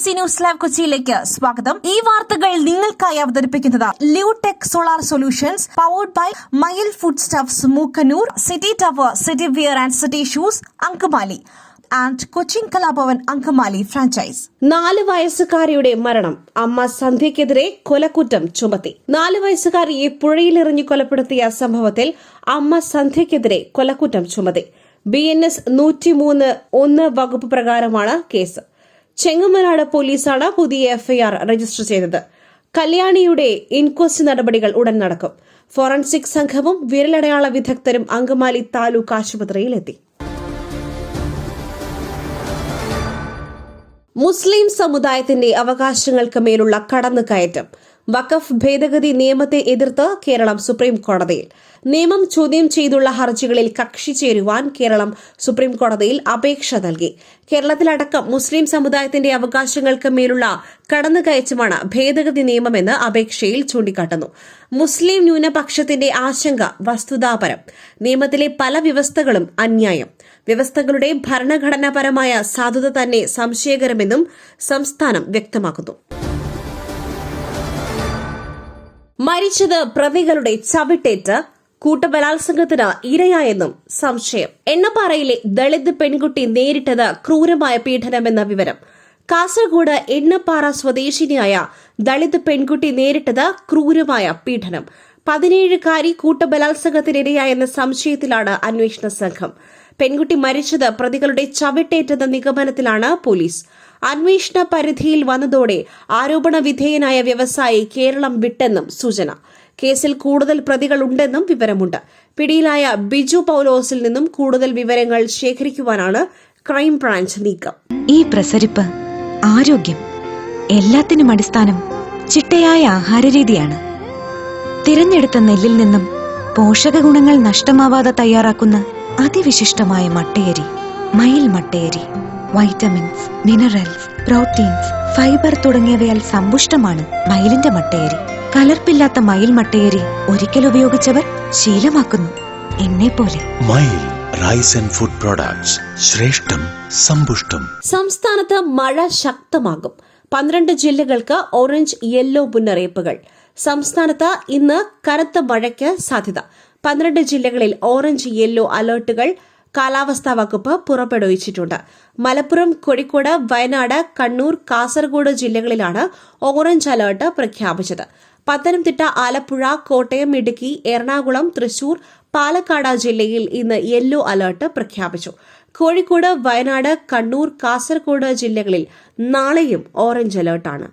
MC news live കൊച്ചിയിലേക്ക് സ്വാഗതം. ഈ വാർത്തകൾ നിങ്ങൾക്കായി അവതരിപ്പിക്കുന്നത് Leotech solar solutions, powered by Mayil food stuffs, Mookkannur, city tower, city wear and city shoes, Angamaly and Cochin Kalabhavan Angamaly franchise. 4 വയസ്സുകാരിയുടെ മരണം. അമ്മ സന്ധ്യയ്ക്കെതിരെ കൊലക്കുറ്റം ചുമത്തി. 4 വയസ്സുകാരിയെ പുഴയിലെറിഞ്ഞു കൊലപ്പെടുത്തിയ സംഭവത്തിൽ അമ്മ സന്ധ്യയ്ക്കെതിരെ കൊലക്കുറ്റം ചുമത്തി. BNS 103(1) വകുപ്പ് പ്രകാരമാണ് കേസ്. ചെങ്ങമനാട് പോലീസാണ് പുതിയ FIR രജിസ്റ്റർ ചെയ്തത്. കല്യാണിയുടെ ഇൻക്വസ്റ്റ് നടപടികൾ ഉടൻ നടക്കും. ഫോറൻസിക് സംഘവും വിരലടയാള വിദഗ്ധരും അങ്കമാലി താലൂക്ക് ആശുപത്രിയിലെത്തി. മുസ്ലിം സമുദായത്തിന്റെ അവകാശങ്ങൾക്ക് മേലുള്ള കടന്നുകയറ്റം. വഖഫ് ഭേദഗതി നിയമത്തെ എതിർത്ത് കേരളം സുപ്രീം കോടതിയിൽ. നിയമം ചോദ്യം ചെയ്തുള്ള ഹർജികളിൽ കക്ഷി ചേരുവാൻ കേരളം സുപ്രീം കോടതിയിൽ അപേക്ഷ നൽകി. കേരളത്തിലടക്കം മുസ്ലിം സമുദായത്തിന്റെ അവകാശങ്ങൾക്ക് മേലുള്ള കടന്നുകയറ്റമാണ് ഭേദഗതി നിയമമെന്ന് അപേക്ഷയിൽ ചൂണ്ടിക്കാട്ടുന്നു. മുസ്ലിം ന്യൂനപക്ഷത്തിന്റെ ആശങ്ക വസ്തുതാപരം. നിയമത്തിലെ പല വ്യവസ്ഥകളും അന്യായം. വ്യവസ്ഥകളുടെ ഭരണഘടനാപരമായ സാധുത തന്നെ സംശയകരമെന്നും സംസ്ഥാനം വ്യക്തമാക്കുന്നു. മരിച്ചത് പ്രതികളുടെ ചവിട്ടേറ്റ് കൂട്ടബലാത്സംഗത്തിന് ഇരയായെന്നും സംശയം. എണ്ണപ്പാറയിലെ ദളിത് പെൺകുട്ടി നേരിട്ടത് ക്രൂരമായ പീഡനമെന്ന വിവരം. കാസർഗോഡ് എണ്ണപ്പാറ സ്വദേശിനിയായ ദളിത് പെൺകുട്ടി നേരിട്ടത് ക്രൂരമായ പീഡനം. 17-കാരി കൂട്ടബലാത്സംഗത്തിനിരയായെന്ന സംശയത്തിലാണ് അന്വേഷണ സംഘം. പെൺകുട്ടി മരിച്ചത് പ്രതികളുടെ ചവിട്ടേറ്റെന്ന നിഗമനത്തിലാണ് പോലീസ്. അന്വേഷണ പരിധിയിൽ വന്നതോടെ ആരോപണ വിധേയനായ വ്യവസായി കേരളം വിട്ടെന്നും സൂചന. കേസിൽ കൂടുതൽ പ്രതികളുണ്ടെന്നും വിവരമുണ്ട്. പിടിയിലായ ബിജു പൌലോസിൽ നിന്നും കൂടുതൽ വിവരങ്ങൾ ശേഖരിക്കുവാനാണ് ക്രൈംബ്രാഞ്ച് നീക്കം. ഈ പ്രസരിപ്പ്, ആരോഗ്യം, എല്ലാത്തിനും അടിസ്ഥാനം ചിട്ടയായ ആഹാരരീതിയാണ്. തിരഞ്ഞെടുത്ത നെല്ലിൽ നിന്നും പോഷക ഗുണങ്ങൾ നഷ്ടമാവാതെ തയ്യാറാക്കുന്ന അതിവിശിഷ്ടമായ മട്ടയരി, മയിൽ മട്ടയരി. വൈറ്റമിൻസ്, മിനറൽസ്, പ്രോട്ടീൻസ്, ഫൈബർ തുടങ്ങിയവയാൽ സമ്പുഷ്ടമാണ് മയിലിന്റെ മട്ടയരി. കലർപ്പില്ലാത്ത മയിൽ മട്ടയരി ഒരിക്കൽ ഉപയോഗിച്ചവർ ശീലമാക്കുന്നു, എന്നെപ്പോലെ. മയിൽ റൈസ് ആൻഡ് ഫുഡ് പ്രോഡക്ട്സ്, ശ്രേഷ്ഠം സമ്പുഷ്ടം. സംസ്ഥാനത്ത് മഴ ശക്തമാകും. 12 ജില്ലകൾക്ക് ഓറഞ്ച് യെല്ലോ മുന്നറിയിപ്പുകൾ. സംസ്ഥാനത്ത് ഇന്ന് കനത്ത മഴയ്ക്ക് സാധ്യത. 12 ജില്ലകളിൽ ഓറഞ്ച് യെല്ലോ അലർട്ടുകൾ കാലാവസ്ഥാ വകുപ്പ് പുറപ്പെടുവിച്ചിട്ടുണ്ട്. മലപ്പുറം, കോഴിക്കോട്, വയനാട്, കണ്ണൂർ, കാസർഗോഡ് ജില്ലകളിലാണ് ഓറഞ്ച് അലർട്ട് പ്രഖ്യാപിച്ചത്. പത്തനംതിട്ട, ആലപ്പുഴ, കോട്ടയം, ഇടുക്കി, എറണാകുളം, തൃശൂർ, പാലക്കാട് ജില്ലയിൽ ഇന്ന് യെല്ലോ അലർട്ട് പ്രഖ്യാപിച്ചു. കോഴിക്കോട്, വയനാട്, കണ്ണൂർ, കാസർഗോഡ് ജില്ലകളിൽ നാളെയും ഓറഞ്ച് അലർട്ടാണ്.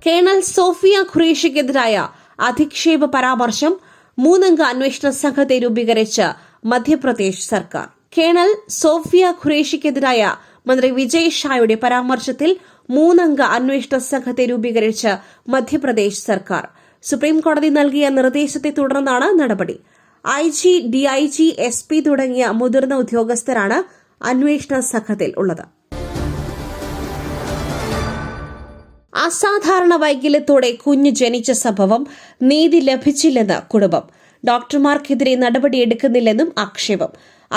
കേണൽ സോഫിയ ഖുറേഷിക്കെതിരായ അധിക്ഷേപ പരാമർശം. 3-അംഗ അന്വേഷണ സംഘത്തെ രൂപീകരിച്ച് മധ്യപ്രദേശ് സർക്കാർ. കേണൽ സോഫിയ ഖുറേഷിക്കെതിരായ മന്ത്രി വിജയ് ഷായുടെ പരാമർശത്തിൽ 3-അംഗ അന്വേഷണ സംഘത്തെ രൂപീകരിച്ച് മധ്യപ്രദേശ് സർക്കാർ. സുപ്രീംകോടതി നൽകിയ നിർദ്ദേശത്തെ തുടർന്നാണ് നടപടി. IG, DIG, SP തുടങ്ങിയ മുതിർന്ന ഉദ്യോഗസ്ഥരാണ് അന്വേഷണ സംഘത്തിൽ ഉള്ളത്. അസാധാരണ വൈകല്യത്തോടെ കുഞ്ഞ് ജനിച്ച സംഭവം. നീതി ലഭിച്ചില്ലെന്ന് കുടുംബം. ഡോക്ടർമാർക്കെതിരെ നടപടിയെടുക്കുന്നില്ലെന്നും ആക്ഷേപം.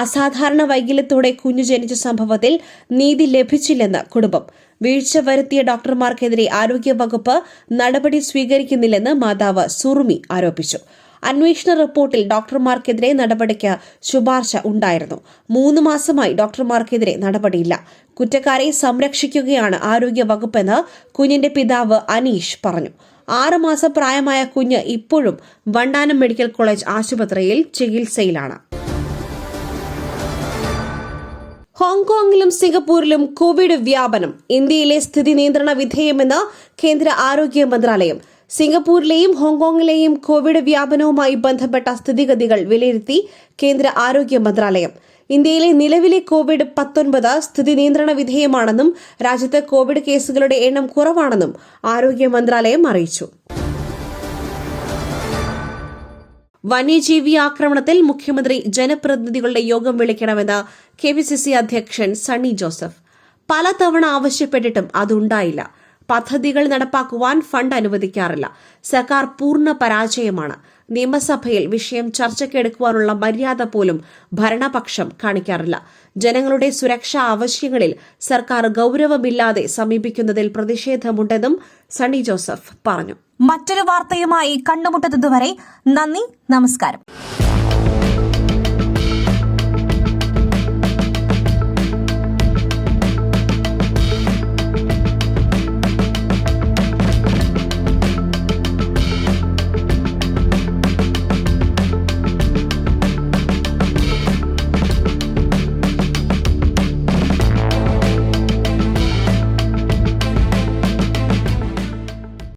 അസാധാരണ വൈകല്യത്തോടെ കുഞ്ഞു ജനിച്ച സംഭവത്തിൽ നീതി ലഭിച്ചില്ലെന്ന് കുടുംബം. വീഴ്ച വരുത്തിയ ഡോക്ടർമാർക്കെതിരെ ആരോഗ്യവകുപ്പ് നടപടി സ്വീകരിക്കുന്നില്ലെന്ന് മാതാവ് സുറുമി ആരോപിച്ചു. അന്വേഷണ റിപ്പോർട്ടിൽ ഡോക്ടർമാർക്കെതിരെ നടപടിക്ക് ശുപാർശ ഉണ്ടായിരുന്നു. 3 മാസമായി ഡോക്ടർമാർക്കെതിരെ നടപടിയില്ല. കുറ്റക്കാരെ സംരക്ഷിക്കുകയാണ് ആരോഗ്യവകുപ്പെന്ന് കുഞ്ഞിന്റെ പിതാവ് അനീഷ് പറഞ്ഞു. 6 മാസം പ്രായമായ കുഞ്ഞ് ഇപ്പോഴും വണ്ടാനം മെഡിക്കൽ കോളേജ് ആശുപത്രിയിൽ ചികിത്സയിലാണ്. ഹോങ്കോങ്ങിലും സിംഗപ്പൂരിലും കോവിഡ് വ്യാപനം. ഇന്ത്യയിലെ സ്ഥിതി നിയന്ത്രണ വിധേയമെന്ന് കേന്ദ്ര ആരോഗ്യ മന്ത്രാലയം. സിംഗപ്പൂരിലെയും ഹോങ്കോങ്ങിലെയും കോവിഡ് വ്യാപനവുമായി ബന്ധപ്പെട്ട സ്ഥിതിഗതികൾ വിലയിരുത്തി കേന്ദ്ര ആരോഗ്യ മന്ത്രാലയം. ഇന്ത്യയിലെ നിലവിലെ COVID-19 സ്ഥിതി നിയന്ത്രണ വിധേയമാണെന്നും രാജ്യത്ത് കോവിഡ് കേസുകളുടെ എണ്ണം കുറവാണെന്നും ആരോഗ്യ മന്ത്രാലയം അറിയിച്ചു. വന്യജീവി ആക്രമണത്തിൽ മുഖ്യമന്ത്രി ജനപ്രതിനിധികളുടെ യോഗം വിളിക്കണമെന്ന് KPCC അധ്യക്ഷൻ സണ്ണി ജോസഫ്. പലതവണ ആവശ്യപ്പെട്ടിട്ടും അതുണ്ടായില്ല. പദ്ധതികൾ നടപ്പാക്കുവാൻ ഫണ്ട് അനുവദിക്കാറില്ല. സർക്കാർ പൂർണ്ണ പരാജയമാണ്. നിയമസഭയിൽ വിഷയം ചർച്ചയ്ക്കെടുക്കുവാനുള്ള മര്യാദ പോലും ഭരണപക്ഷം കാണിക്കാറില്ല. ജനങ്ങളുടെ സുരക്ഷാ ആവശ്യങ്ങളിൽ സർക്കാർ ഗൌരവമില്ലാതെ സമീപിക്കുന്നതിൽ പ്രതിഷേധമുണ്ടെന്നും സണ്ണി ജോസഫ് പറഞ്ഞു. മറ്റൊരു വാർത്തയുമായി കണ്ടുമുട്ടുന്നതുവരെ നന്ദി, നമസ്കാരം.